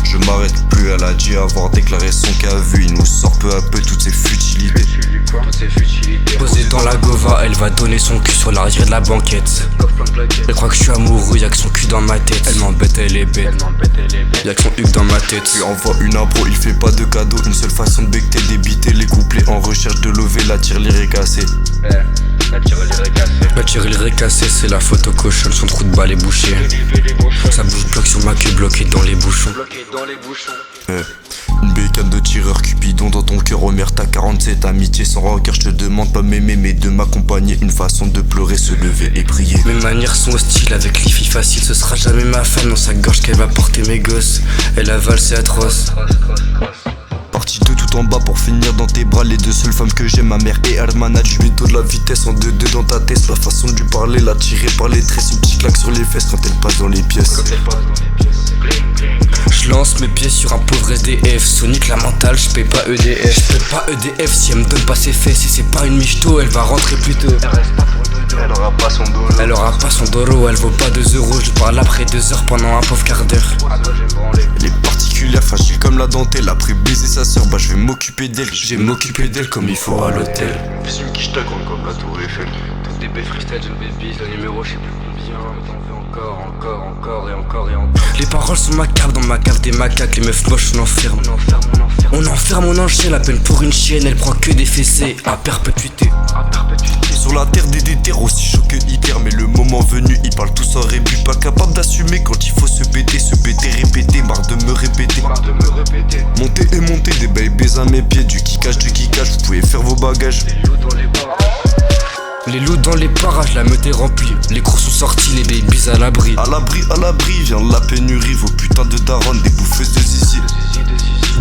Je m'arrête plus, elle a dit avoir déclaré son cas vu. Il nous sort peu à peu toutes ces futilités. Posée dans la gova, elle va donner son cul sur l'arrière de la banquette. Elle croit que je suis amoureux, y'a que son cul dans ma tête. Elle m'embête, elle est bête. Y'a que son huc dans ma tête. Lui envoie une impro, il fait pas de cadeau. Une seule façon de becter, débiter les couplets. En recherche de lever, la tirelire cassée. La tirelire cassée, c'est la photo cochonne. Son trou de balle est bouché. Sa bouche bloque sur ma queue, bloquée dans les bouchons. Une bécane de tireur Cupidon dans ton cœur, Omer, t'as 47 amitié sans rancœur. Je te demande pas m'aimer mais de m'accompagner. Une façon de pleurer, se lever et prier. Mes manières sont hostiles, avec les filles faciles. Ce sera jamais ma femme dans sa gorge qu'elle va porter mes gosses. Elle avale, c'est atroce. Parti de tout en bas pour finir dans tes bras. Les deux seules femmes que j'aime, ma mère et Hermana. Du mytho de la vitesse en 2-2 dans ta tête. La façon de lui parler, la tirer par les tresses. Une petite claque sur les fesses quand elle passe dans les pièces. Je lance mes pieds sur un pauvre SDF. Sonic la mentale, je paye pas EDF. Je paye pas EDF si elle me donne pas ses fesses. Si c'est pas une michto, elle va rentrer plus tôt. Elle aura pas son dolo. Elle aura pas son doro, elle vaut pas 2 euros. Je parle après 2 heures pendant un pauvre quart d'heure. Elle est particulière, fragile comme la dentelle. Après baiser sa soeur, bah je vais m'occuper d'elle. Je vais m'occuper d'elle comme il faut à l'hôtel. C'est une quiche grande comme la tour Eiffel. Toutes des belles freestyle, jeune baby, le numéro je sais plus combien. T'en veux encore et encore. Les paroles sont macabres dans ma cave des macaques. Les meufs moches on enferme. On enferme, on enchaîne, la peine pour une chienne. Elle prend que des fessées à perpétuité. Sur la terre des déterres, aussi chaud que Hitler. Mais le moment venu, ils parlent tous en rébut. Pas capable d'assumer quand il faut se péter, répéter. Marre de me répéter. Monter et monter, des babies à mes pieds. Du kickage, vous pouvez faire vos bagages. Les loups dans les parages, la meute est remplie. Les crocs sont sortis, les babies à l'abri. À l'abri, vient la pénurie. Vos putains de daronnes, des bouffeuses de zizi.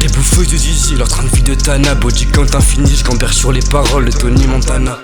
Des bouffeuses de zizi, leur train de vie de Tana. Body count infini, je gamberge sur les paroles de Tony Montana.